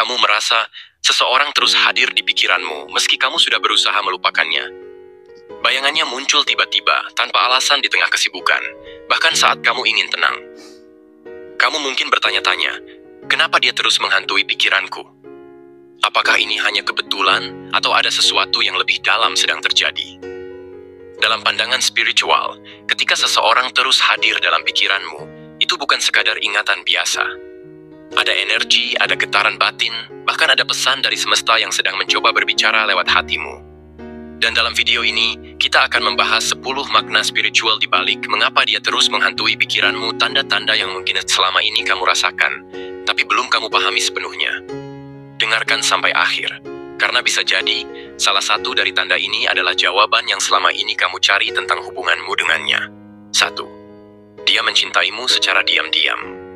kamu merasa seseorang terus hadir di pikiranmu meski kamu sudah berusaha melupakannya. Bayangannya muncul tiba-tiba tanpa alasan di tengah kesibukan, bahkan saat kamu ingin tenang. Kamu mungkin bertanya-tanya, kenapa dia terus menghantui pikiranku? Apakah ini hanya kebetulan atau ada sesuatu yang lebih dalam sedang terjadi? Dalam pandangan spiritual, ketika seseorang terus hadir dalam pikiranmu, itu bukan sekadar ingatan biasa. Ada energi, ada getaran batin, bahkan ada pesan dari semesta yang sedang mencoba berbicara lewat hatimu. Dan dalam video ini, kita akan membahas 10 makna spiritual di balik mengapa dia terus menghantui pikiranmu, tanda-tanda yang mungkin selama ini kamu rasakan, tapi belum kamu pahami sepenuhnya. Dengarkan sampai akhir, karena bisa jadi salah satu dari tanda ini adalah jawaban yang selama ini kamu cari tentang hubunganmu dengannya. 1. Dia mencintaimu secara diam-diam.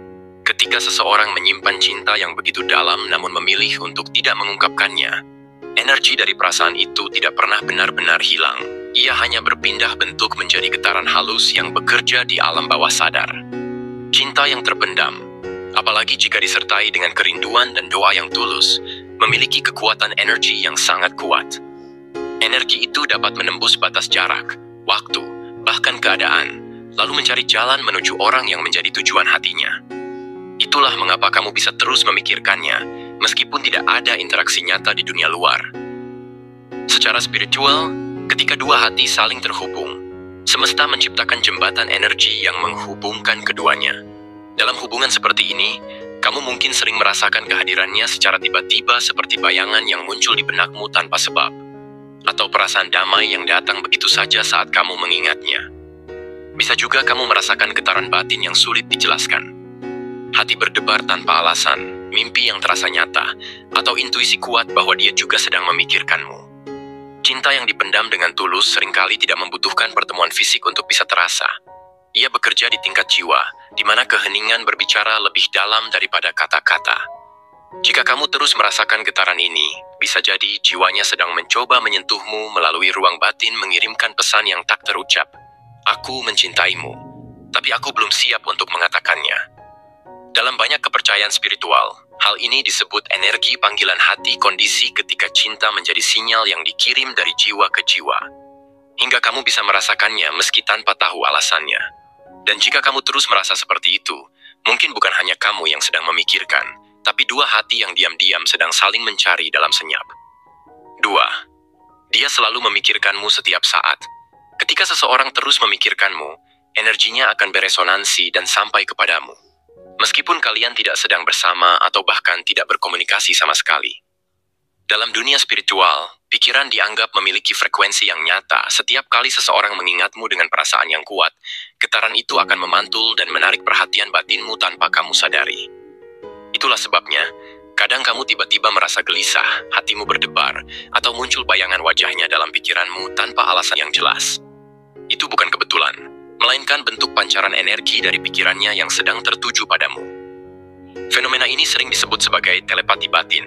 Ketika seseorang menyimpan cinta yang begitu dalam namun memilih untuk tidak mengungkapkannya, energi dari perasaan itu tidak pernah benar-benar hilang. Ia hanya berpindah bentuk menjadi getaran halus yang bekerja di alam bawah sadar. Cinta yang terpendam, apalagi jika disertai dengan kerinduan dan doa yang tulus, memiliki kekuatan energi yang sangat kuat. Energi itu dapat menembus batas jarak, waktu, bahkan keadaan, lalu mencari jalan menuju orang yang menjadi tujuan hatinya. Itulah mengapa kamu bisa terus memikirkannya, meskipun tidak ada interaksi nyata di dunia luar. Secara spiritual, ketika dua hati saling terhubung, semesta menciptakan jembatan energi yang menghubungkan keduanya. Dalam hubungan seperti ini, kamu mungkin sering merasakan kehadirannya secara tiba-tiba seperti bayangan yang muncul di benakmu tanpa sebab, atau perasaan damai yang datang begitu saja saat kamu mengingatnya. Bisa juga kamu merasakan getaran batin yang sulit dijelaskan. Hati berdebar tanpa alasan, mimpi yang terasa nyata, atau intuisi kuat bahwa dia juga sedang memikirkanmu. Cinta yang dipendam dengan tulus seringkali tidak membutuhkan pertemuan fisik untuk bisa terasa. Ia bekerja di tingkat jiwa, di mana keheningan berbicara lebih dalam daripada kata-kata. Jika kamu terus merasakan getaran ini, bisa jadi jiwanya sedang mencoba menyentuhmu melalui ruang batin mengirimkan pesan yang tak terucap. Aku mencintaimu, tapi aku belum siap untuk mengatakannya. Dalam banyak kepercayaan spiritual, hal ini disebut energi panggilan hati, kondisi ketika cinta menjadi sinyal yang dikirim dari jiwa ke jiwa. Hingga kamu bisa merasakannya meski tanpa tahu alasannya. Dan jika kamu terus merasa seperti itu, mungkin bukan hanya kamu yang sedang memikirkan, tapi dua hati yang diam-diam sedang saling mencari dalam senyap. 2. Dia selalu memikirkanmu setiap saat. Ketika seseorang terus memikirkanmu, energinya akan beresonansi dan sampai kepadamu. Meskipun kalian tidak sedang bersama atau bahkan tidak berkomunikasi sama sekali. Dalam dunia spiritual, pikiran dianggap memiliki frekuensi yang nyata. Setiap kali seseorang mengingatmu dengan perasaan yang kuat, getaran itu akan memantul dan menarik perhatian batinmu tanpa kamu sadari. Itulah sebabnya, kadang kamu tiba-tiba merasa gelisah, hatimu berdebar, atau muncul bayangan wajahnya dalam pikiranmu tanpa alasan yang jelas. Itu bukan kebetulan, melainkan bentuk pancaran energi dari pikirannya yang sedang tertuju padamu. Fenomena ini sering disebut sebagai telepati batin,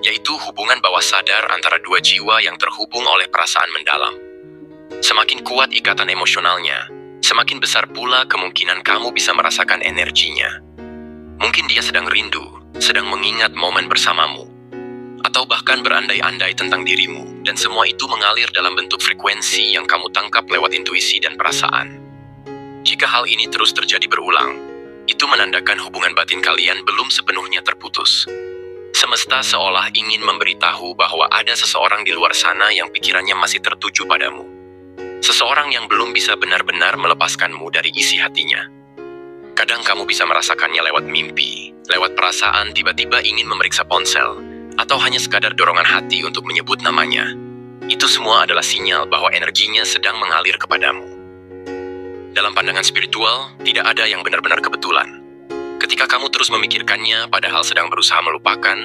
yaitu hubungan bawah sadar antara dua jiwa yang terhubung oleh perasaan mendalam. Semakin kuat ikatan emosionalnya, semakin besar pula kemungkinan kamu bisa merasakan energinya. Mungkin dia sedang rindu, sedang mengingat momen bersamamu, atau bahkan berandai-andai tentang dirimu, dan semua itu mengalir dalam bentuk frekuensi yang kamu tangkap lewat intuisi dan perasaan. Jika hal ini terus terjadi berulang, itu menandakan hubungan batin kalian belum sepenuhnya terputus. Semesta seolah ingin memberitahu bahwa ada seseorang di luar sana yang pikirannya masih tertuju padamu. Seseorang yang belum bisa benar-benar melepaskanmu dari isi hatinya. Kadang kamu bisa merasakannya lewat mimpi, lewat perasaan tiba-tiba ingin memeriksa ponsel, atau hanya sekadar dorongan hati untuk menyebut namanya. Itu semua adalah sinyal bahwa energinya sedang mengalir kepadamu. Dalam pandangan spiritual, tidak ada yang benar-benar kebetulan. Ketika kamu terus memikirkannya padahal sedang berusaha melupakan,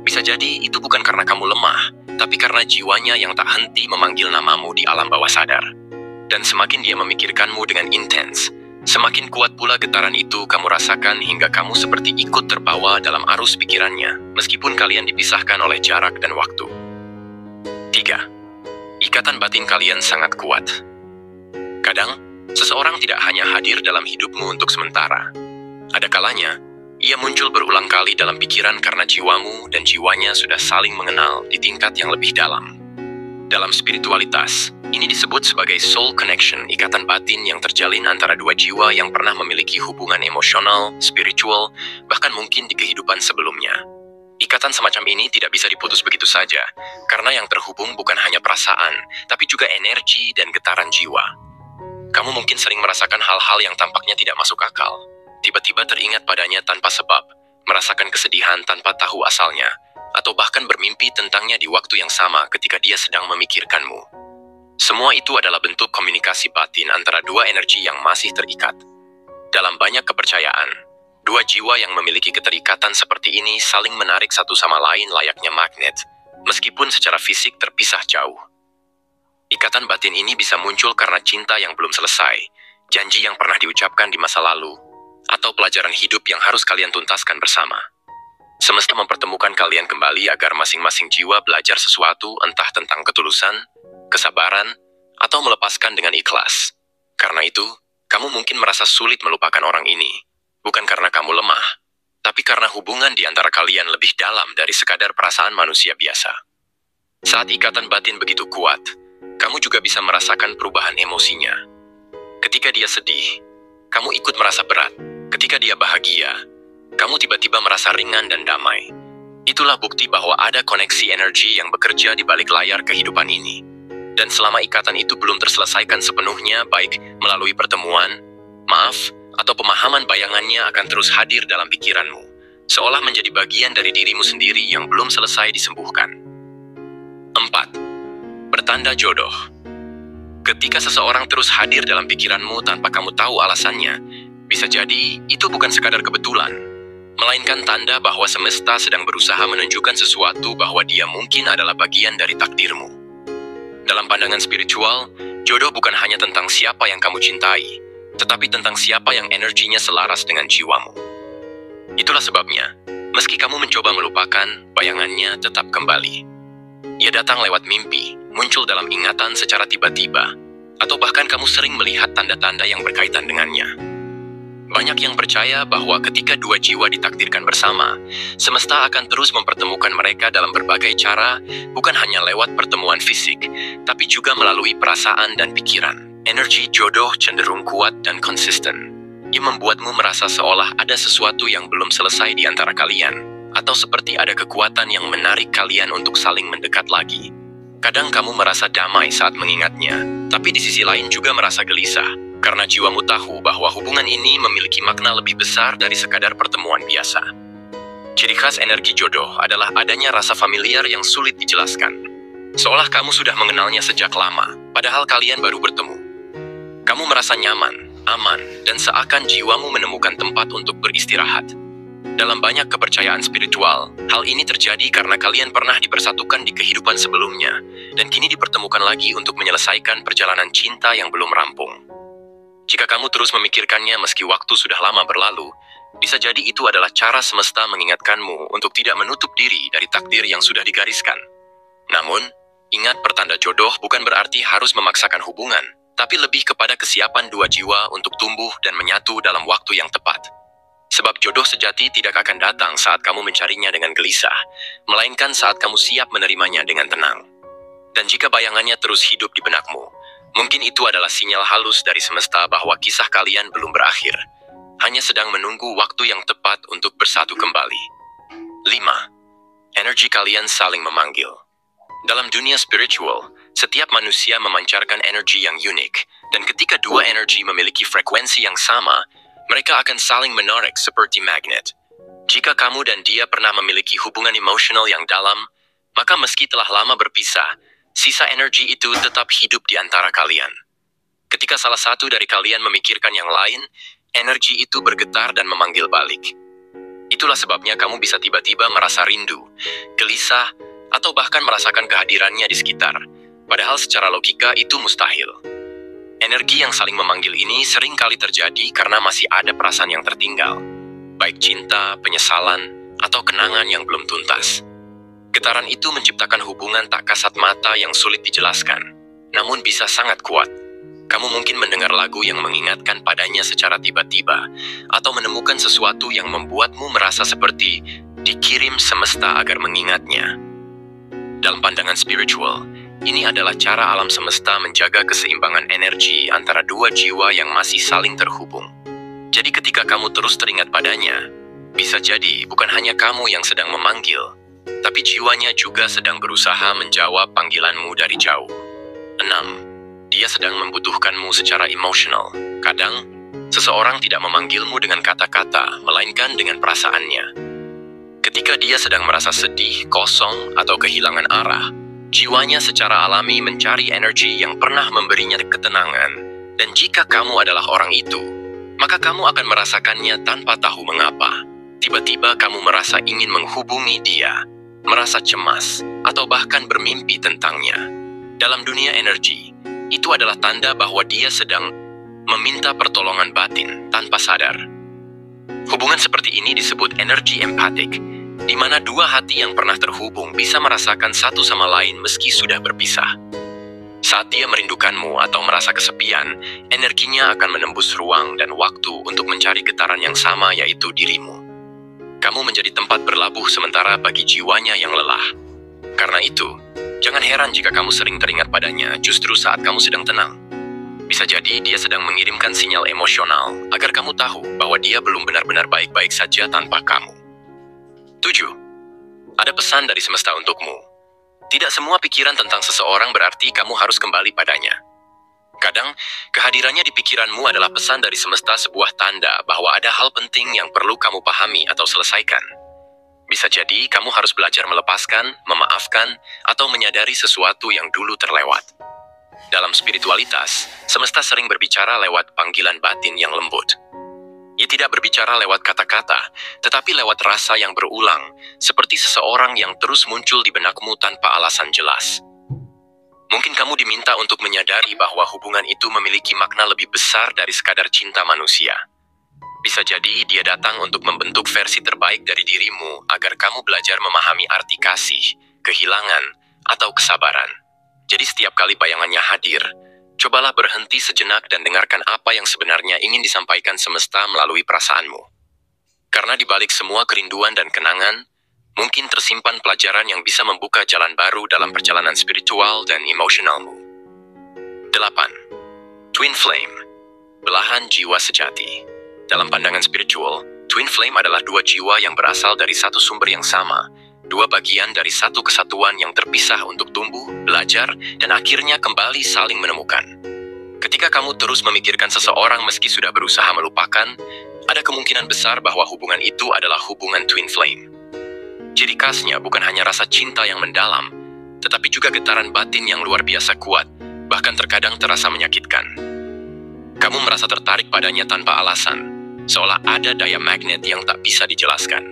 bisa jadi itu bukan karena kamu lemah, tapi karena jiwanya yang tak henti memanggil namamu di alam bawah sadar. Dan semakin dia memikirkanmu dengan intens, semakin kuat pula getaran itu kamu rasakan hingga kamu seperti ikut terbawa dalam arus pikirannya, meskipun kalian dipisahkan oleh jarak dan waktu. 3. Ikatan batin kalian sangat kuat. Kadang, seseorang tidak hanya hadir dalam hidupmu untuk sementara. Ada kalanya, Ia muncul berulang kali dalam pikiran karena jiwamu dan jiwanya sudah saling mengenal di tingkat yang lebih dalam. Dalam spiritualitas, ini disebut sebagai soul connection, ikatan batin yang terjalin antara dua jiwa yang pernah memiliki hubungan emosional, spiritual, bahkan mungkin di kehidupan sebelumnya. Ikatan semacam ini tidak bisa diputus begitu saja, karena yang terhubung bukan hanya perasaan, tapi juga energi dan getaran jiwa. Kamu mungkin sering merasakan hal-hal yang tampaknya tidak masuk akal. Tiba-tiba teringat padanya tanpa sebab, merasakan kesedihan tanpa tahu asalnya, atau bahkan bermimpi tentangnya di waktu yang sama ketika dia sedang memikirkanmu. Semua itu adalah bentuk komunikasi batin antara dua energi yang masih terikat. Dalam banyak kepercayaan, dua jiwa yang memiliki keterikatan seperti ini saling menarik satu sama lain layaknya magnet, meskipun secara fisik terpisah jauh. Ikatan batin ini bisa muncul karena cinta yang belum selesai, janji yang pernah diucapkan di masa lalu, atau pelajaran hidup yang harus kalian tuntaskan bersama. Semesta mempertemukan kalian kembali agar masing-masing jiwa belajar sesuatu, entah tentang ketulusan, kesabaran, atau melepaskan dengan ikhlas. Karena itu, kamu mungkin merasa sulit melupakan orang ini, bukan karena kamu lemah, tapi karena hubungan di antara kalian lebih dalam dari sekadar perasaan manusia biasa. Saat ikatan batin begitu kuat, kamu juga bisa merasakan perubahan emosinya. Ketika dia sedih, kamu ikut merasa berat. Ketika dia bahagia, kamu tiba-tiba merasa ringan dan damai. Itulah bukti bahwa ada koneksi energi yang bekerja di balik layar kehidupan ini. Dan selama ikatan itu belum terselesaikan sepenuhnya, baik melalui pertemuan, maaf, atau pemahaman, bayangannya akan terus hadir dalam pikiranmu, seolah menjadi bagian dari dirimu sendiri yang belum selesai disembuhkan. 4. Pertanda jodoh. Ketika seseorang terus hadir dalam pikiranmu tanpa kamu tahu alasannya, bisa jadi itu bukan sekadar kebetulan, melainkan tanda bahwa semesta sedang berusaha menunjukkan sesuatu bahwa dia mungkin adalah bagian dari takdirmu. Dalam pandangan spiritual, jodoh bukan hanya tentang siapa yang kamu cintai, tetapi tentang siapa yang energinya selaras dengan jiwamu. Itulah sebabnya, meski kamu mencoba melupakan, bayangannya tetap kembali. Ia datang lewat mimpi, muncul dalam ingatan secara tiba-tiba, atau bahkan kamu sering melihat tanda-tanda yang berkaitan dengannya. Banyak yang percaya bahwa ketika dua jiwa ditakdirkan bersama, semesta akan terus mempertemukan mereka dalam berbagai cara, bukan hanya lewat pertemuan fisik, tapi juga melalui perasaan dan pikiran. Energi jodoh cenderung kuat dan konsisten. Ia membuatmu merasa seolah ada sesuatu yang belum selesai di antara kalian, atau seperti ada kekuatan yang menarik kalian untuk saling mendekat lagi. Kadang kamu merasa damai saat mengingatnya, tapi di sisi lain juga merasa gelisah, karena jiwamu tahu bahwa hubungan ini memiliki makna lebih besar dari sekadar pertemuan biasa. Ciri khas energi jodoh adalah adanya rasa familiar yang sulit dijelaskan. Seolah kamu sudah mengenalnya sejak lama, padahal kalian baru bertemu. Kamu merasa nyaman, aman, dan seakan jiwamu menemukan tempat untuk beristirahat. Dalam banyak kepercayaan spiritual, hal ini terjadi karena kalian pernah dipersatukan di kehidupan sebelumnya, dan kini dipertemukan lagi untuk menyelesaikan perjalanan cinta yang belum rampung. Jika kamu terus memikirkannya meski waktu sudah lama berlalu, bisa jadi itu adalah cara semesta mengingatkanmu untuk tidak menutup diri dari takdir yang sudah digariskan. Namun, ingat, pertanda jodoh bukan berarti harus memaksakan hubungan, tapi lebih kepada kesiapan dua jiwa untuk tumbuh dan menyatu dalam waktu yang tepat. Sebab jodoh sejati tidak akan datang saat kamu mencarinya dengan gelisah, melainkan saat kamu siap menerimanya dengan tenang. Dan jika bayangannya terus hidup di benakmu, mungkin itu adalah sinyal halus dari semesta bahwa kisah kalian belum berakhir, hanya sedang menunggu waktu yang tepat untuk bersatu kembali. 5. Energi kalian saling memanggil. Dalam dunia spiritual, setiap manusia memancarkan energi yang unik, dan ketika dua energi memiliki frekuensi yang sama, mereka akan saling menarik seperti magnet. Jika kamu dan dia pernah memiliki hubungan emosional yang dalam, maka meski telah lama berpisah, sisa energi itu tetap hidup di antara kalian. Ketika salah satu dari kalian memikirkan yang lain, energi itu bergetar dan memanggil balik. Itulah sebabnya kamu bisa tiba-tiba merasa rindu, gelisah, atau bahkan merasakan kehadirannya di sekitar, padahal secara logika itu mustahil. Energi yang saling memanggil ini sering kali terjadi karena masih ada perasaan yang tertinggal, baik cinta, penyesalan, atau kenangan yang belum tuntas. Getaran itu menciptakan hubungan tak kasat mata yang sulit dijelaskan, namun bisa sangat kuat. Kamu mungkin mendengar lagu yang mengingatkan padanya secara tiba-tiba, atau menemukan sesuatu yang membuatmu merasa seperti dikirim semesta agar mengingatnya. Dalam pandangan spiritual, ini adalah cara alam semesta menjaga keseimbangan energi antara dua jiwa yang masih saling terhubung. Jadi ketika kamu terus teringat padanya, bisa jadi bukan hanya kamu yang sedang memanggil, tapi jiwanya juga sedang berusaha menjawab panggilanmu dari jauh. 6. Dia sedang membutuhkanmu secara emosional. Kadang, seseorang tidak memanggilmu dengan kata-kata, melainkan dengan perasaannya. Ketika dia sedang merasa sedih, kosong, atau kehilangan arah, jiwanya secara alami mencari energi yang pernah memberinya ketenangan. Dan jika kamu adalah orang itu, maka kamu akan merasakannya tanpa tahu mengapa. Tiba-tiba kamu merasa ingin menghubungi dia, merasa cemas, atau bahkan bermimpi tentangnya. Dalam dunia energi, itu adalah tanda bahwa dia sedang meminta pertolongan batin tanpa sadar. Hubungan seperti ini disebut energi empatik, di mana dua hati yang pernah terhubung bisa merasakan satu sama lain meski sudah berpisah. Saat dia merindukanmu atau merasa kesepian, energinya akan menembus ruang dan waktu untuk mencari getaran yang sama, yaitu dirimu. Kamu menjadi tempat berlabuh sementara bagi jiwanya yang lelah. Karena itu, jangan heran jika kamu sering teringat padanya justru saat kamu sedang tenang. Bisa jadi dia sedang mengirimkan sinyal emosional agar kamu tahu bahwa dia belum benar-benar baik-baik saja tanpa kamu. 7. Ada pesan dari semesta untukmu. Tidak semua pikiran tentang seseorang berarti kamu harus kembali padanya. Kadang, kehadirannya di pikiranmu adalah pesan dari semesta, sebuah tanda bahwa ada hal penting yang perlu kamu pahami atau selesaikan. Bisa jadi kamu harus belajar melepaskan, memaafkan, atau menyadari sesuatu yang dulu terlewat. Dalam spiritualitas, semesta sering berbicara lewat panggilan batin yang lembut. Ia tidak berbicara lewat kata-kata, tetapi lewat rasa yang berulang, seperti seseorang yang terus muncul di benakmu tanpa alasan jelas. Mungkin kamu diminta untuk menyadari bahwa hubungan itu memiliki makna lebih besar dari sekadar cinta manusia. Bisa jadi dia datang untuk membentuk versi terbaik dari dirimu agar kamu belajar memahami arti kasih, kehilangan, atau kesabaran. Jadi setiap kali bayangannya hadir, cobalah berhenti sejenak dan dengarkan apa yang sebenarnya ingin disampaikan semesta melalui perasaanmu. Karena di balik semua kerinduan dan kenangan, mungkin tersimpan pelajaran yang bisa membuka jalan baru dalam perjalanan spiritual dan emosionalmu. 8. Twin Flame, belahan jiwa sejati. Dalam pandangan spiritual, Twin Flame adalah dua jiwa yang berasal dari satu sumber yang sama, dua bagian dari satu kesatuan yang terpisah untuk tumbuh, belajar, dan akhirnya kembali saling menemukan. Ketika kamu terus memikirkan seseorang meski sudah berusaha melupakan, ada kemungkinan besar bahwa hubungan itu adalah hubungan Twin Flame. Ciri khasnya bukan hanya rasa cinta yang mendalam, tetapi juga getaran batin yang luar biasa kuat, bahkan terkadang terasa menyakitkan. Kamu merasa tertarik padanya tanpa alasan, seolah ada daya magnet yang tak bisa dijelaskan.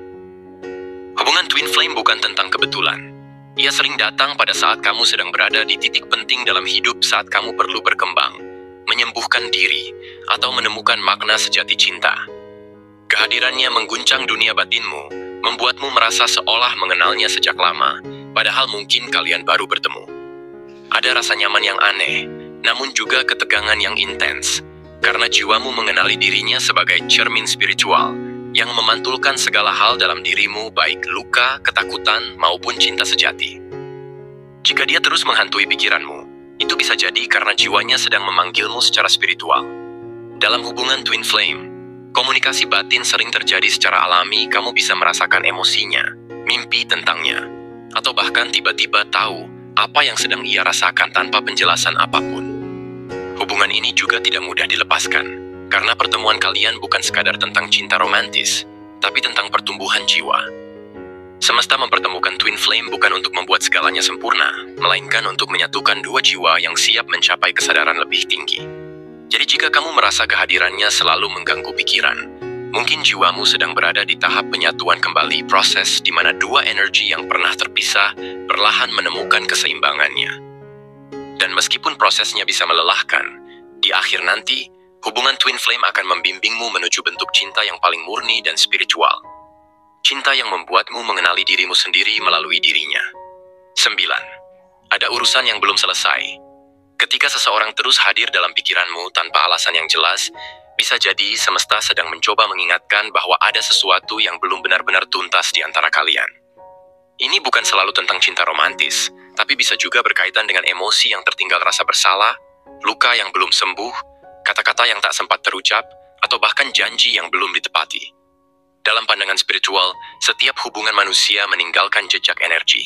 Hubungan Twin Flame bukan tentang kebetulan. Ia sering datang pada saat kamu sedang berada di titik penting dalam hidup, saat kamu perlu berkembang, menyembuhkan diri, atau menemukan makna sejati cinta. Kehadirannya mengguncang dunia batinmu, membuatmu merasa seolah mengenalnya sejak lama, padahal mungkin kalian baru bertemu. Ada rasa nyaman yang aneh, namun juga ketegangan yang intens, karena jiwamu mengenali dirinya sebagai cermin spiritual yang memantulkan segala hal dalam dirimu, baik luka, ketakutan, maupun cinta sejati. Jika dia terus menghantui pikiranmu, itu bisa jadi karena jiwanya sedang memanggilmu secara spiritual. Dalam hubungan Twin Flame, komunikasi batin sering terjadi secara alami. Kamu bisa merasakan emosinya, mimpi tentangnya, atau bahkan tiba-tiba tahu apa yang sedang ia rasakan tanpa penjelasan apapun. Hubungan ini juga tidak mudah dilepaskan, karena pertemuan kalian bukan sekadar tentang cinta romantis, tapi tentang pertumbuhan jiwa. Semesta mempertemukan Twin Flame bukan untuk membuat segalanya sempurna, melainkan untuk menyatukan dua jiwa yang siap mencapai kesadaran lebih tinggi. Jadi jika kamu merasa kehadirannya selalu mengganggu pikiran, mungkin jiwamu sedang berada di tahap penyatuan kembali, proses di mana dua energi yang pernah terpisah perlahan menemukan keseimbangannya. Dan meskipun prosesnya bisa melelahkan, di akhir nanti, hubungan Twin Flame akan membimbingmu menuju bentuk cinta yang paling murni dan spiritual. Cinta yang membuatmu mengenali dirimu sendiri melalui dirinya. 9. Ada urusan yang belum selesai. Ketika seseorang terus hadir dalam pikiranmu tanpa alasan yang jelas, bisa jadi semesta sedang mencoba mengingatkan bahwa ada sesuatu yang belum benar-benar tuntas di antara kalian. Ini bukan selalu tentang cinta romantis, tapi bisa juga berkaitan dengan emosi yang tertinggal rasa bersalah, luka yang belum sembuh, kata-kata yang tak sempat terucap, atau bahkan janji yang belum ditepati. Dalam pandangan spiritual, setiap hubungan manusia meninggalkan jejak energi.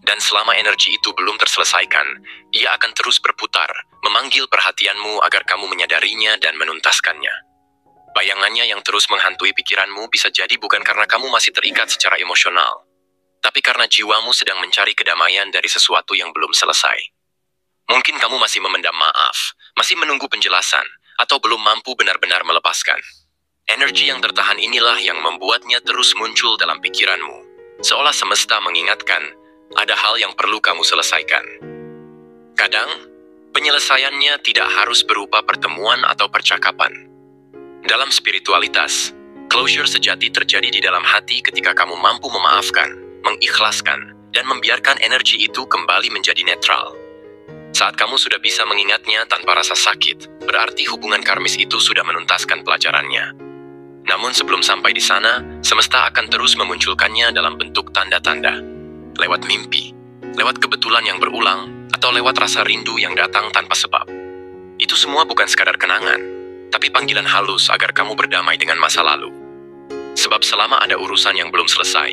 Dan selama energi itu belum terselesaikan, ia akan terus berputar, memanggil perhatianmu agar kamu menyadarinya dan menuntaskannya. Bayangannya yang terus menghantui pikiranmu bisa jadi bukan karena kamu masih terikat secara emosional, tapi karena jiwamu sedang mencari kedamaian dari sesuatu yang belum selesai. Mungkin kamu masih memendam maaf, masih menunggu penjelasan, atau belum mampu benar-benar melepaskan. Energi yang tertahan inilah yang membuatnya terus muncul dalam pikiranmu, seolah semesta mengingatkan, ada hal yang perlu kamu selesaikan. Kadang, penyelesaiannya tidak harus berupa pertemuan atau percakapan. Dalam spiritualitas, closure sejati terjadi di dalam hati ketika kamu mampu memaafkan, mengikhlaskan, dan membiarkan energi itu kembali menjadi netral. Saat kamu sudah bisa mengingatnya tanpa rasa sakit, berarti hubungan karmis itu sudah menuntaskan pelajarannya. Namun sebelum sampai di sana, semesta akan terus memunculkannya dalam bentuk tanda-tanda. Lewat mimpi, lewat kebetulan yang berulang, atau lewat rasa rindu yang datang tanpa sebab. Itu semua bukan sekadar kenangan, tapi panggilan halus agar kamu berdamai dengan masa lalu. Sebab selama ada urusan yang belum selesai,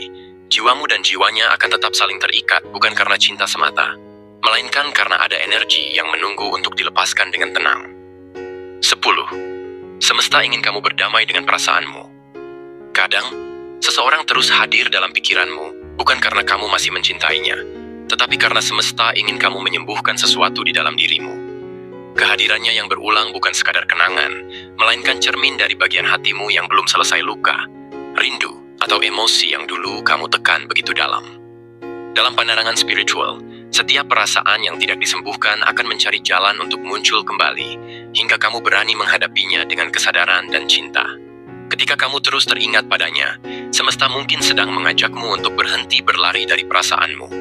jiwamu dan jiwanya akan tetap saling terikat bukan karena cinta semata, melainkan karena ada energi yang menunggu untuk dilepaskan dengan tenang. 10. Semesta ingin kamu berdamai dengan perasaanmu. Kadang, seseorang terus hadir dalam pikiranmu, bukan karena kamu masih mencintainya, tetapi karena semesta ingin kamu menyembuhkan sesuatu di dalam dirimu. Kehadirannya yang berulang bukan sekadar kenangan, melainkan cermin dari bagian hatimu yang belum selesai luka, rindu, atau emosi yang dulu kamu tekan begitu dalam. Dalam pandangan spiritual, setiap perasaan yang tidak disembuhkan akan mencari jalan untuk muncul kembali, hingga kamu berani menghadapinya dengan kesadaran dan cinta. Ketika kamu terus teringat padanya, semesta mungkin sedang mengajakmu untuk berhenti berlari dari perasaanmu.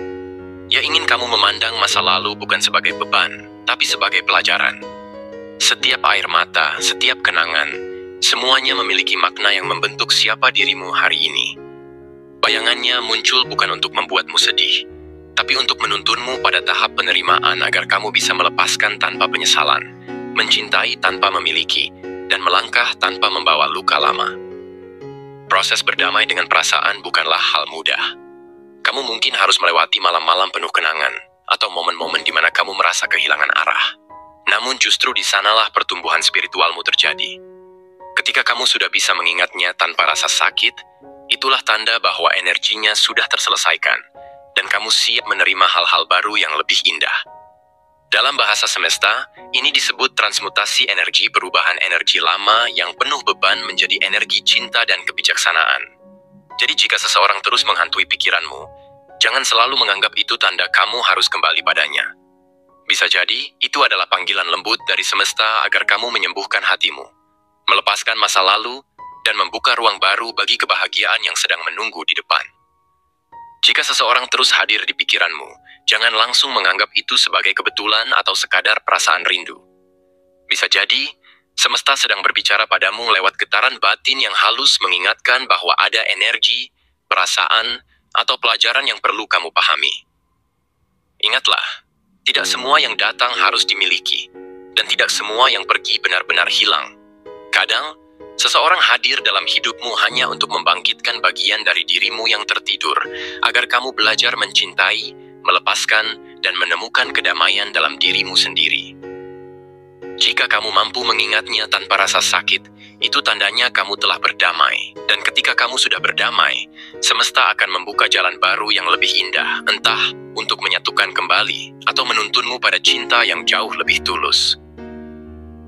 Ia ingin kamu memandang masa lalu bukan sebagai beban, tapi sebagai pelajaran. Setiap air mata, setiap kenangan, semuanya memiliki makna yang membentuk siapa dirimu hari ini. Bayangannya muncul bukan untuk membuatmu sedih, tapi untuk menuntunmu pada tahap penerimaan agar kamu bisa melepaskan tanpa penyesalan, mencintai tanpa memiliki, dan melangkah tanpa membawa luka lama. Proses berdamai dengan perasaan bukanlah hal mudah. Kamu mungkin harus melewati malam-malam penuh kenangan, atau momen-momen di mana kamu merasa kehilangan arah. Namun justru di sanalah pertumbuhan spiritualmu terjadi. Ketika kamu sudah bisa mengingatnya tanpa rasa sakit, itulah tanda bahwa energinya sudah terselesaikan, dan kamu siap menerima hal-hal baru yang lebih indah. Dalam bahasa semesta, ini disebut transmutasi energi, perubahan energi lama yang penuh beban menjadi energi cinta dan kebijaksanaan. Jadi jika seseorang terus menghantui pikiranmu, jangan selalu menganggap itu tanda kamu harus kembali padanya. Bisa jadi, itu adalah panggilan lembut dari semesta agar kamu menyembuhkan hatimu, melepaskan masa lalu, dan membuka ruang baru bagi kebahagiaan yang sedang menunggu di depan. Jika seseorang terus hadir di pikiranmu, jangan langsung menganggap itu sebagai kebetulan atau sekadar perasaan rindu. Bisa jadi, semesta sedang berbicara padamu lewat getaran batin yang halus mengingatkan bahwa ada energi, perasaan, atau pelajaran yang perlu kamu pahami. Ingatlah, tidak semua yang datang harus dimiliki, dan tidak semua yang pergi benar-benar hilang. Kadang, seseorang hadir dalam hidupmu hanya untuk membangkitkan bagian dari dirimu yang tertidur, agar kamu belajar mencintai, melepaskan, dan menemukan kedamaian dalam dirimu sendiri. Jika kamu mampu mengingatnya tanpa rasa sakit, itu tandanya kamu telah berdamai. Dan ketika kamu sudah berdamai, semesta akan membuka jalan baru yang lebih indah, entah untuk menyatukan kembali atau menuntunmu pada cinta yang jauh lebih tulus.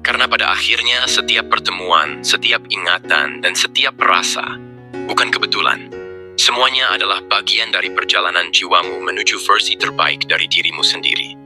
Karena pada akhirnya setiap pertemuan, setiap ingatan, dan setiap rasa bukan kebetulan. Semuanya adalah bagian dari perjalanan jiwamu menuju versi terbaik dari dirimu sendiri.